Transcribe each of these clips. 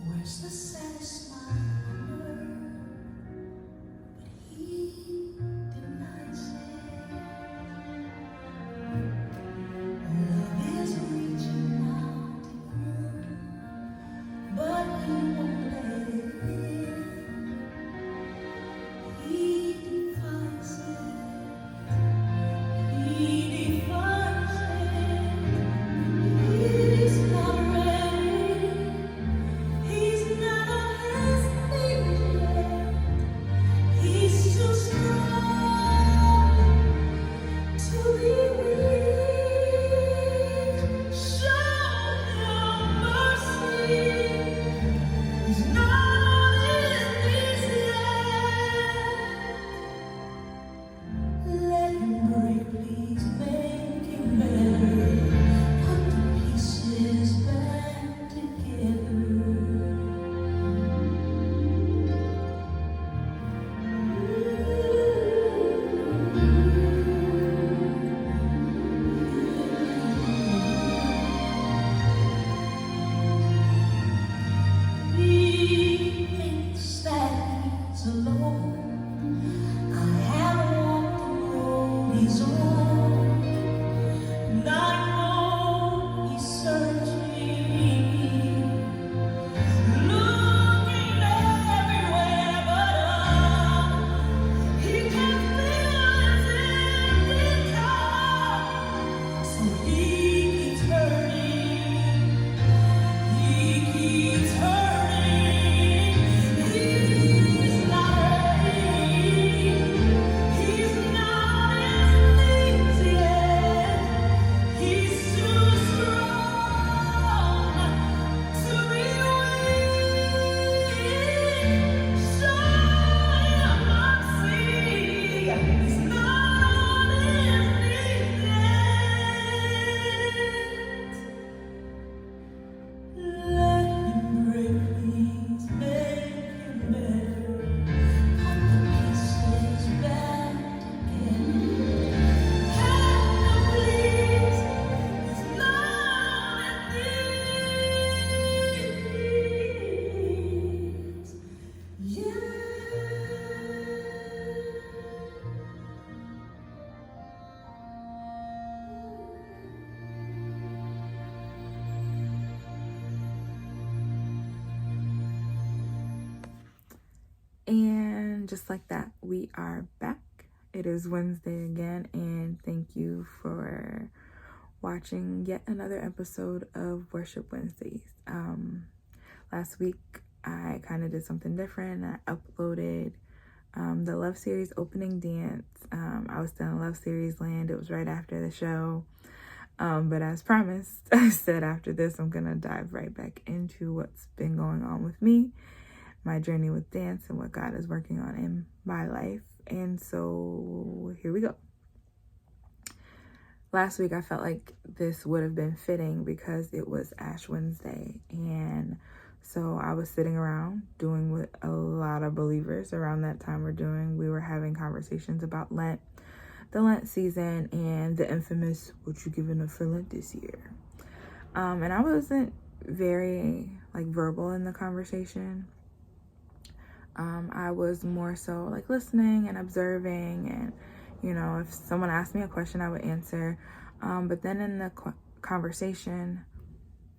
Where's the satisfied word? But he denies it. Love is reaching out to him, but he won't let it in. He defies it. He defies it. He's not ready. He's not on his feet yet. He's too strong to be weak. Show him mercy. He's not on his knees yet. Let him break, please make him better. Put the pieces back together. He thinks that he's alone. I have walked the road he's on, and I know he's searching, looking everywhere, but he can't feel his empty cup. So he keeps hurting. He keeps hurting. He's not ready. He's not as lazy yet. He's too strong to be weak. Show him mercy. He's not on his knees yet. Let him break, please make him better. Put the pieces back together. Help him, please. He's not on his knees yet. And just like that, we are back. It is Wednesday again, and thank you for watching yet another episode of Worship Wednesdays. Last week, I kind of did something different. I uploaded the Love Series opening dance. I was still in Love Series land. It was right after the show. But as promised, I said after this, I'm going to dive right back into what's been going on with me, my journey with dance, and what God is working on in my life. And so here we go. Last week, I felt like this would have been fitting because it was Ash Wednesday. And so I was sitting around doing what a lot of believers around that time were doing. We were having conversations about Lent, the Lent season, and the infamous, what you giving up for Lent this year? And I wasn't very verbal in the conversation. I was more so listening and observing, and if someone asked me a question, I would answer. But then in the conversation,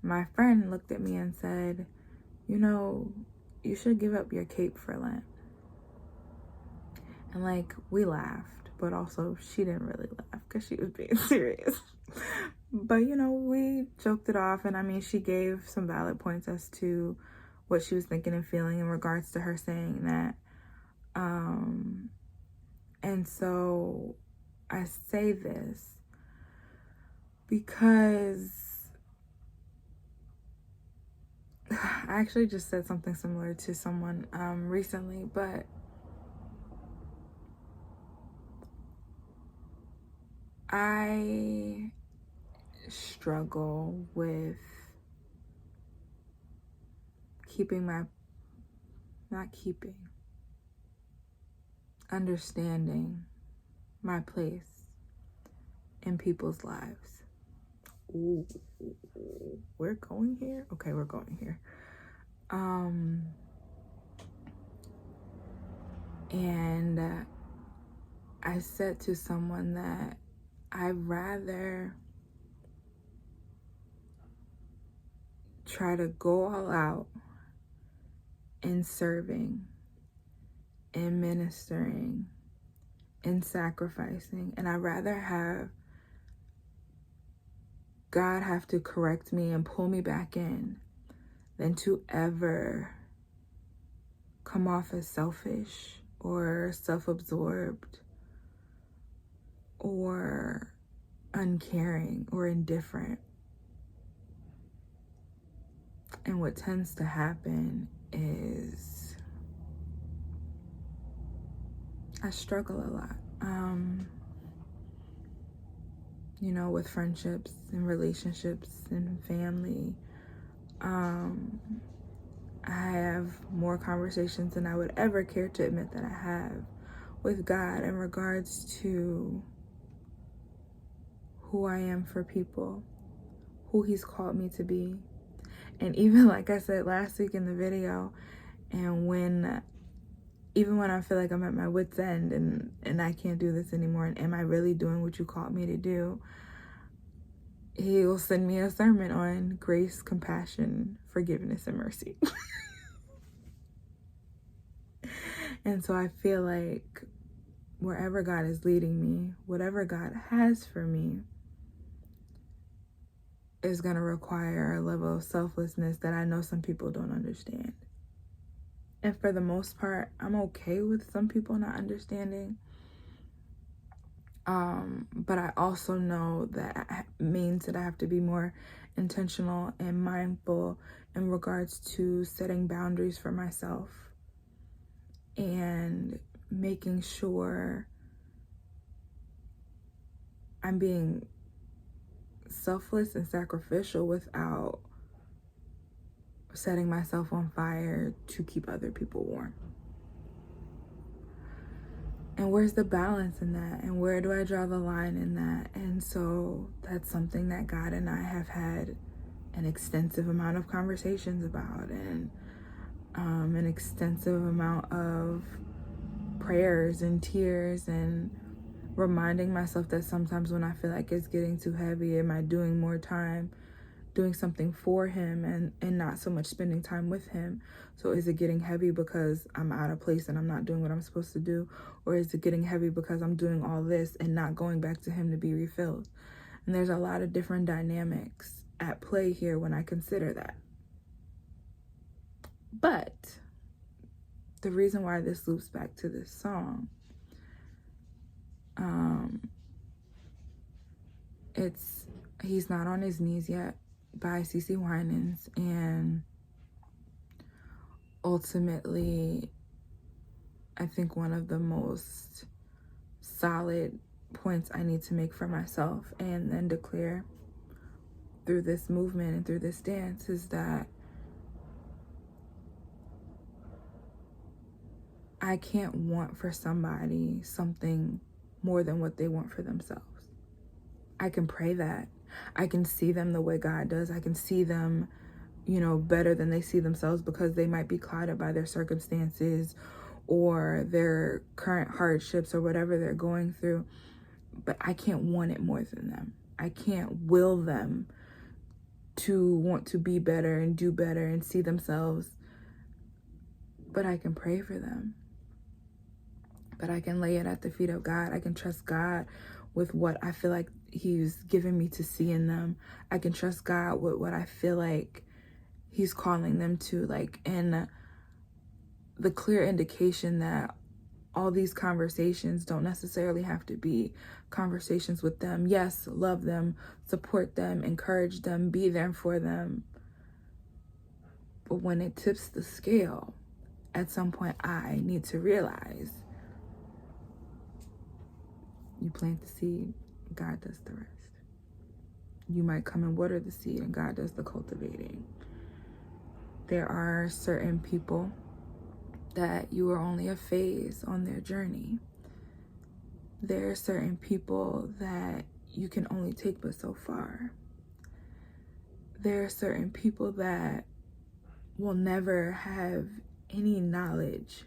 my friend looked at me and said, you should give up your cape for Lent. And we laughed, but also she didn't really laugh because she was being serious. But we joked it off, and she gave some valid points as to what she was thinking and feeling in regards to her saying that. And so I say this because I actually just said something similar to someone recently, but I struggle with understanding my place in people's lives. Ooh, we're going here? Okay, we're going here. And I said to someone that I'd rather try to go all out in serving, in ministering, in sacrificing, and I'd rather have God have to correct me and pull me back in than to ever come off as selfish or self-absorbed or uncaring or indifferent. And what tends to happen is I struggle a lot, with friendships and relationships and family. I have more conversations than I would ever care to admit that I have with God in regards to who I am for people, who He's called me to be. And even like I said last week in the video, and even when I feel like I'm at my wit's end and I can't do this anymore, and am I really doing what you called me to do? He will send me a sermon on grace, compassion, forgiveness, and mercy. And so I feel like wherever God is leading me, whatever God has for me, is going to require a level of selflessness that I know some people don't understand. And for the most part, I'm okay with some people not understanding. But I also know that means that I have to be more intentional and mindful in regards to setting boundaries for myself and making sure I'm being selfless and sacrificial without setting myself on fire to keep other people warm. And where's the balance in that? And where do I draw the line in that? And so that's something that God and I have had an extensive amount of conversations about, and an extensive amount of prayers and tears, and reminding myself that sometimes when I feel like it's getting too heavy, am I doing more time doing something for Him and not so much spending time with Him? So is it getting heavy because I'm out of place and I'm not doing what I'm supposed to do? Or is it getting heavy because I'm doing all this and not going back to Him to be refilled? And there's a lot of different dynamics at play here when I consider that. But the reason why this loops back to this song, it's He's Not on His Knees Yet by CeCe Winans, and ultimately I think one of the most solid points I need to make for myself and then declare through this movement and through this dance is that I can't want for somebody something more than what they want for themselves. I can pray that. I can see them the way God does. I can see them, better than they see themselves, because they might be clouded by their circumstances or their current hardships or whatever they're going through. But I can't want it more than them. I can't will them to want to be better and do better and see themselves. But I can pray for them. But I can lay it at the feet of God. I can trust God with what I feel like He's given me to see in them. I can trust God with what I feel like He's calling them to, and the clear indication that all these conversations don't necessarily have to be conversations with them. Yes, love them, support them, encourage them, be there for them. But when it tips the scale, at some point I need to realize you plant the seed, God does the rest. You might come and water the seed and God does the cultivating. There are certain people that you are only a phase on their journey. There are certain people that you can only take but so far. there are certain people that will never have any knowledge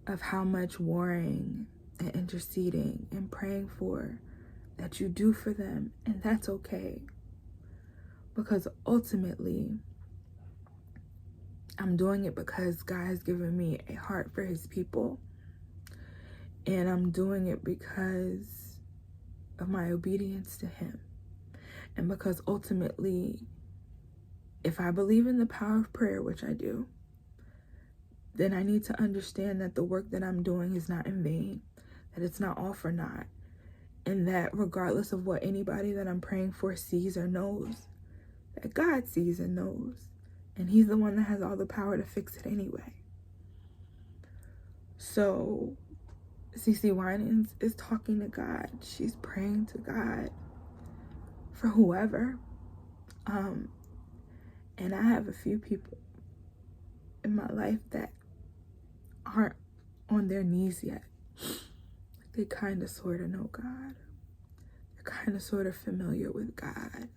of how much warring and interceding and praying for that you do for them, and that's okay, because ultimately I'm doing it because God has given me a heart for his people, and I'm doing it because of my obedience to him, and because ultimately, if I believe in the power of prayer, which I do, then I need to understand that the work that I'm doing is not in vain, that it's not all for naught, and that regardless of what anybody that I'm praying for sees or knows, that God sees and knows, and he's the one that has all the power to fix it anyway. So CeCe Winans is talking to God. She's praying to God for whoever. And I have a few people in my life that aren't on their knees yet. They kind of sort of know God. They're kind of sort of familiar with God.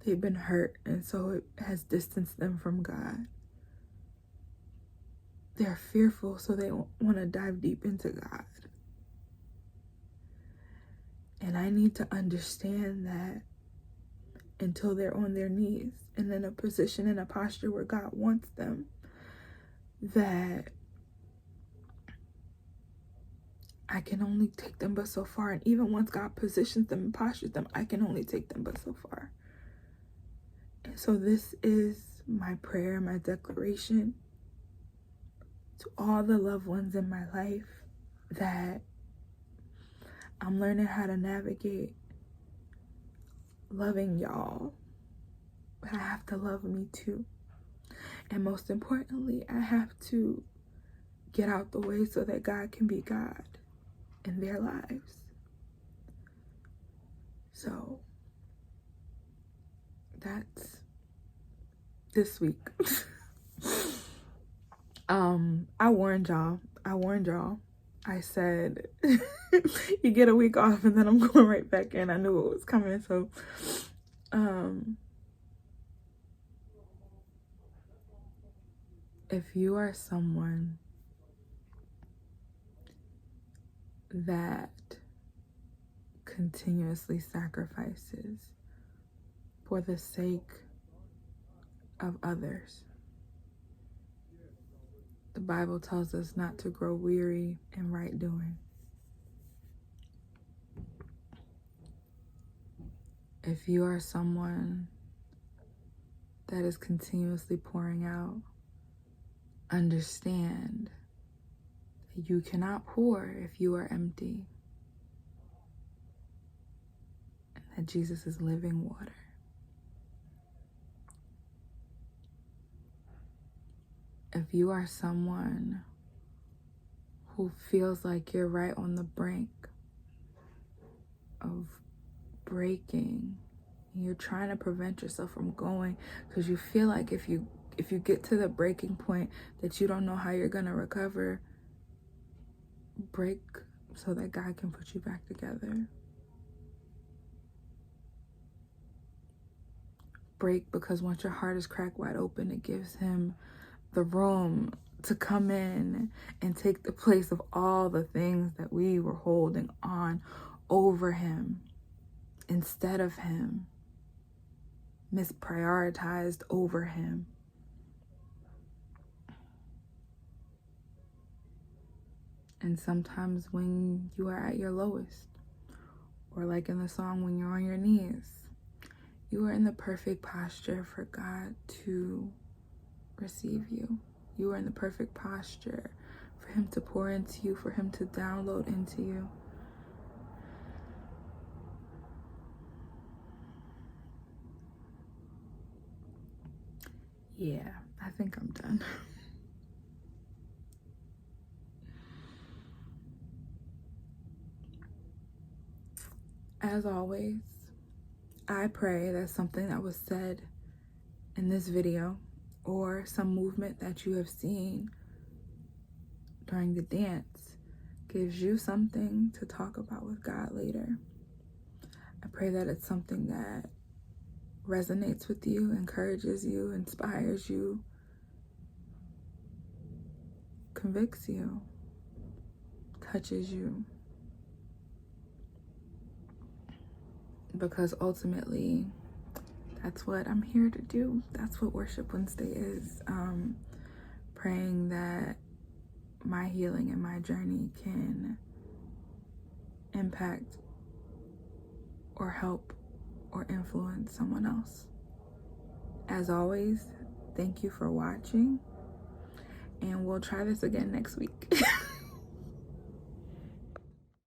They've been hurt, and so it has distanced them from God. They're fearful, so they want to dive deep into God. And I need to understand that until they're on their knees and in a position, in a posture where God wants them, that I can only take them but so far. And even once God positions them and postures them, I can only take them but so far. And so this is my prayer, my declaration to all the loved ones in my life, that I'm learning how to navigate loving y'all, but I have to love me too. And most importantly, I have to get out the way so that God can be God in their lives. So that's this week. I warned y'all. I said, you get a week off and then I'm going right back in. I knew it was coming. So, if you are someone that continuously sacrifices for the sake of others, the Bible tells us not to grow weary in right doing. If you are someone that is continuously pouring out, understand that you cannot pour if you are empty, and that Jesus is living water. If you are someone who feels like you're right on the brink of breaking, and you're trying to prevent yourself from going because you feel like if you get to the breaking point that you don't know how you're going to recover, break so that God can put you back together. Break because once your heart is cracked wide open, it gives him the room to come in and take the place of all the things that we were holding on over him, instead of him, misprioritized over him. And sometimes when you are at your lowest, or like in the song, when you're on your knees, you are in the perfect posture for God to receive you. You are in the perfect posture for him to pour into you, for him to download into you. Yeah, I think I'm done. As always, I pray that something that was said in this video, or some movement that you have seen during the dance, gives you something to talk about with God later. I pray that it's something that resonates with you, encourages you, inspires you, convicts you, touches you. Because ultimately, that's what I'm here to do. That's what Worship Wednesday is. Praying that my healing and my journey can impact or help or influence someone else. As always, thank you for watching, and we'll try this again next week.